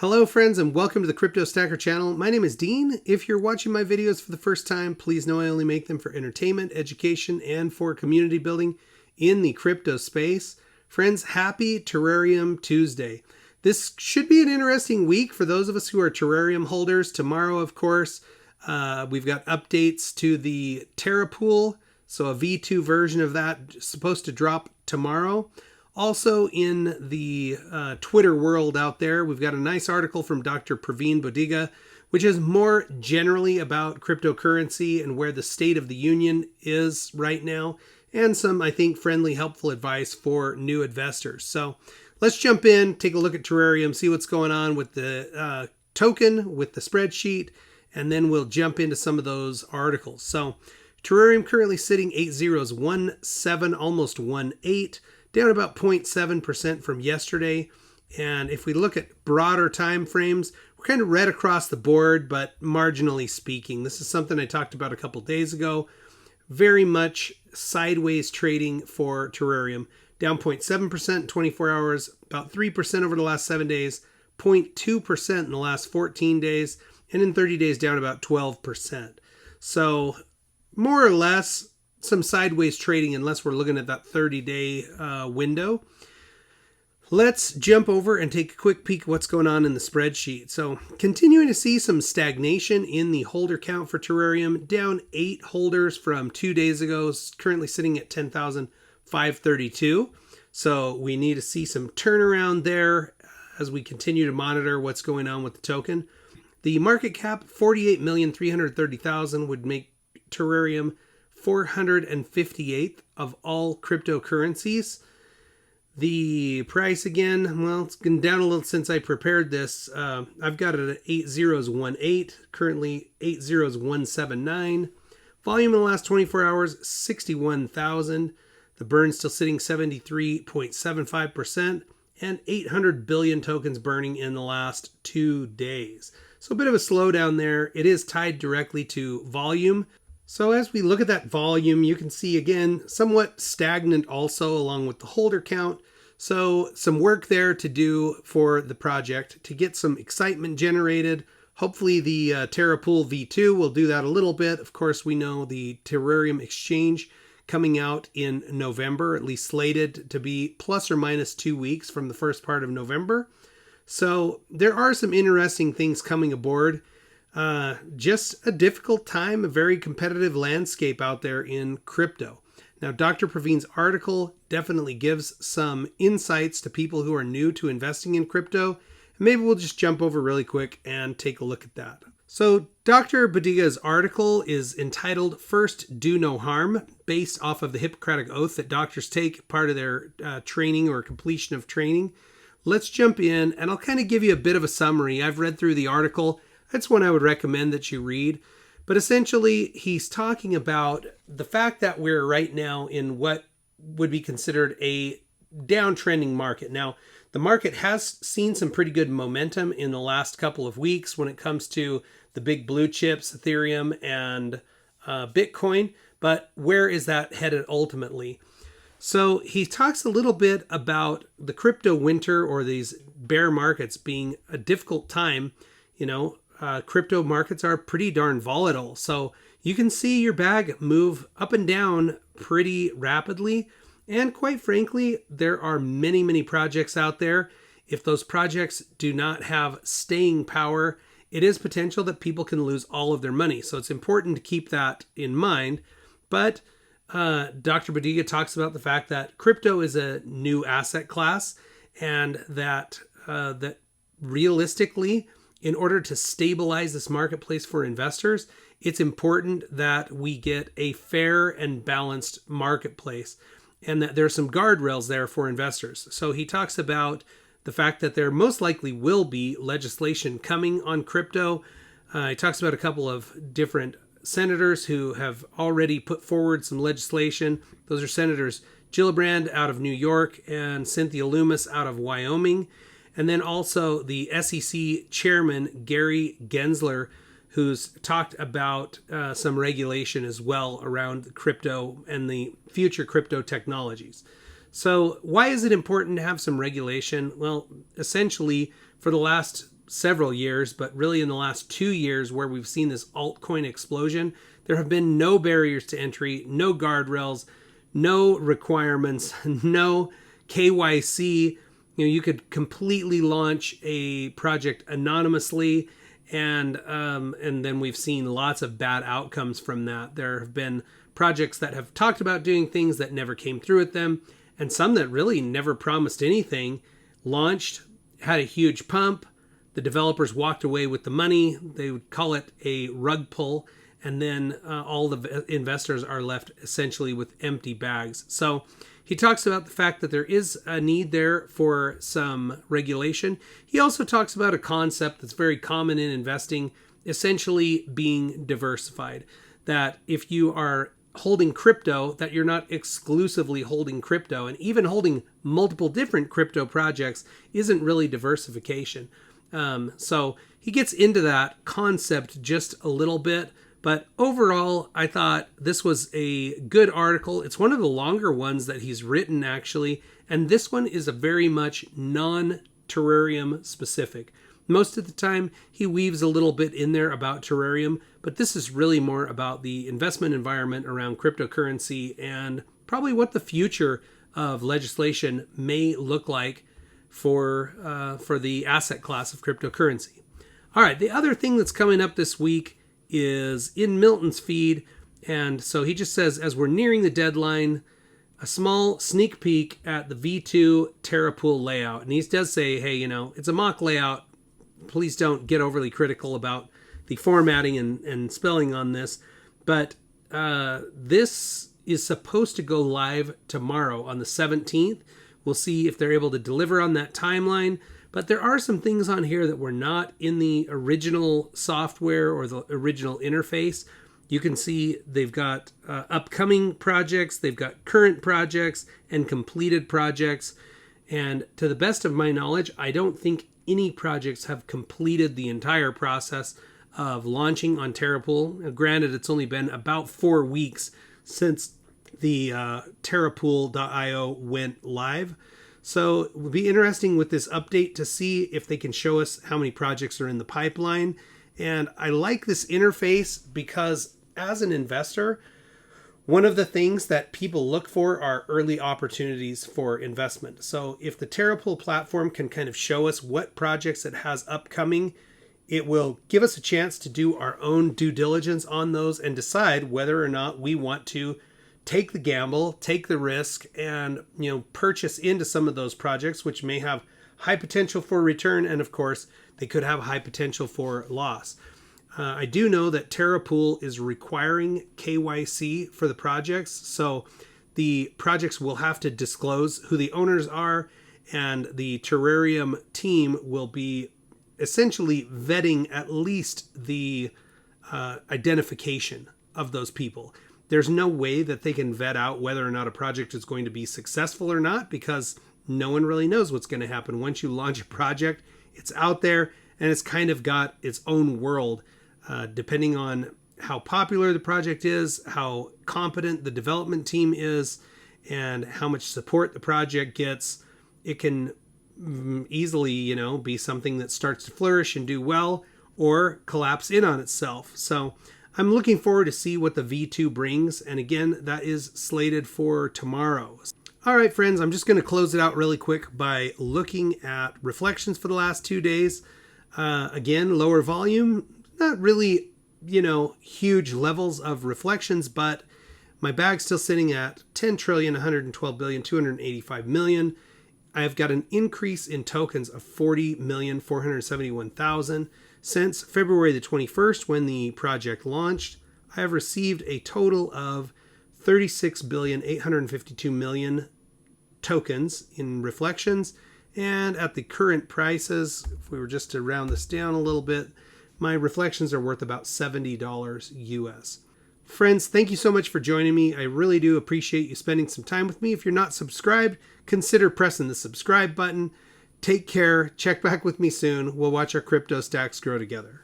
Hello friends and welcome to the Crypto Stacker channel. My name is Dean. If you're watching my videos for the first time, please know I only make them for entertainment, education, and for community building in the crypto space. Friends, happy Terrarium Tuesday. This should be an interesting week for those of us who are Terrarium holders. Tomorrow, of course, we've got updates to the Terapool. So a V2 version of that is supposed to drop tomorrow. Also in the Twitter world out there, we've got a nice article from Dr. Buddiga, which is more generally about cryptocurrency and where the state of the union is right now, and some, I think, friendly, helpful advice for new investors. So let's jump in, take a look at Terrarium, see what's going on with the token, with the spreadsheet, and then we'll jump into some of those articles. So Terareum currently sitting 8.017, almost 1.8. Down about 0.7% from yesterday. And if we look at broader time frames, we're kind of red across the board, but marginally speaking. This is something I talked about a couple days ago. Very much sideways trading for Terareum. Down 0.7% in 24 hours, about 3% over the last 7 days, 0.2% in the last 14 days, and in 30 days down about 12%. So more or less, some sideways trading unless we're looking at that 30-day window. Let's jump over and take a quick peek at what's going on in the spreadsheet. So continuing to see some stagnation in the holder count for Terareum, down 8 holders from 2 days ago, currently sitting at 10,532. So we need to see some turnaround there as we continue to monitor what's going on with the token. The market cap, 48,330,000, would make Terareum 458th of all cryptocurrencies. The price again, well, it's gone down a little since I prepared this. I've got it at 8.018, currently 8.079. Volume in the last 24 hours, 61,000. The burn still sitting 73.75%, and 800 billion tokens burning in the last 2 days. So a bit of a slowdown there. It is tied directly to volume. So as we look at that volume, you can see again, somewhat stagnant also along with the holder count. So some work there to do for the project to get some excitement generated. Hopefully the Terapool V2 will do that a little bit. Of course, we know the Terareum exchange coming out in November, at least slated to be plus or minus 2 weeks from the first part of November. So there are some interesting things coming aboard. Just a difficult time, a very competitive landscape out there in crypto. Now, Dr. Praveen's article definitely gives some insights to people who are new to investing in crypto. Maybe we'll just jump over really quick and take a look at that. So Dr. Buddiga's article is entitled First Do No Harm, based off of the Hippocratic Oath that doctors take, part of their training or completion of training. Let's jump in and I'll kind of give you a bit of a summary. I've read through the article. That's one I would recommend that you read. But essentially, he's talking about the fact that we're right now in what would be considered a downtrending market. Now, the market has seen some pretty good momentum in the last couple of weeks when it comes to the big blue chips, Ethereum and Bitcoin. But where is that headed ultimately? So he talks a little bit about the crypto winter or these bear markets being a difficult time. You know, crypto markets are pretty darn volatile. So you can see your bag move up and down pretty rapidly. And quite frankly, there are many, many projects out there. If those projects do not have staying power, it is potential that people can lose all of their money. So it's important to keep that in mind. But Dr. Buddiga talks about the fact that crypto is a new asset class and that realistically, in order to stabilize this marketplace for investors, it's important that we get a fair and balanced marketplace and that there are some guardrails there for investors. So he talks about the fact that there most likely will be legislation coming on crypto. He talks about a couple of different senators who have already put forward some legislation. Those are Senators Gillibrand out of New York and Cynthia Lummis out of Wyoming. And then also the SEC chairman, Gary Gensler, who's talked about some regulation as well around crypto and the future crypto technologies. So why is it important to have some regulation? Well, essentially, for the last several years, but really in the last 2 years where we've seen this altcoin explosion, there have been no barriers to entry, no guardrails, no requirements, no KYC. You could completely launch a project anonymously, and then we've seen lots of bad outcomes from that. There have been projects that have talked about doing things that never came through with them, and some that really never promised anything, launched, had a huge pump, the developers walked away with the money, they would call it a rug pull, and then all the investors are left essentially with empty bags. So he talks about the fact that there is a need there for some regulation. He also talks about a concept that's very common in investing, essentially being diversified. That if you are holding crypto, that you're not exclusively holding crypto, and even holding multiple different crypto projects isn't really diversification. So he gets into that concept just a little bit, but overall, I thought this was a good article. It's one of the longer ones that he's written, actually, and this one is a very much non-Terareum specific. Most of the time, he weaves a little bit in there about Terareum, but this is really more about the investment environment around cryptocurrency and probably what the future of legislation may look like for the asset class of cryptocurrency. All right, the other thing that's coming up this week is in Milton's feed, and so he just says, as we're nearing the deadline, a small sneak peek at the V2 Terapool layout. And he does say, hey, it's a mock layout. Please don't get overly critical about the formatting and spelling on this. But this is supposed to go live tomorrow on the 17th. We'll see if they're able to deliver on that timeline. But there are some things on here that were not in the original software or the original interface. You can see they've got upcoming projects, they've got current projects, and completed projects. And to the best of my knowledge, I don't think any projects have completed the entire process of launching on Terapool. Granted, it's only been about 4 weeks since the Terapool.io went live. So it will be interesting with this update to see if they can show us how many projects are in the pipeline. And I like this interface because as an investor, one of the things that people look for are early opportunities for investment. So if the Terapool platform can kind of show us what projects it has upcoming, it will give us a chance to do our own due diligence on those and decide whether or not we want to take the gamble, take the risk, and purchase into some of those projects, which may have high potential for return, and of course, they could have high potential for loss. I do know that Terapool is requiring KYC for the projects, so the projects will have to disclose who the owners are, and the Terareum team will be essentially vetting at least the identification of those people. There's no way that they can vet out whether or not a project is going to be successful or not, because no one really knows what's going to happen. Once you launch a project, it's out there and it's kind of got its own world, depending on how popular the project is, how competent the development team is, and how much support the project gets. It can easily, be something that starts to flourish and do well, or collapse in on itself. So I'm looking forward to see what the V2 brings. And again, that is slated for tomorrow. All right, friends, I'm just going to close it out really quick by looking at reflections for the last 2 days. Again, lower volume, not really, huge levels of reflections, but my bag's still sitting at 10,112,285,000,000. I've got an increase in tokens of 40,471,000. Since February the 21st, when the project launched, I have received a total of 36,852,000,000 tokens in reflections. And at the current prices, if we were just to round this down a little bit, my reflections are worth about $70 US. Friends, thank you so much for joining me. I really do appreciate you spending some time with me. If you're not subscribed, consider pressing the subscribe button. Take care. Check back with me soon. We'll watch our crypto stacks grow together.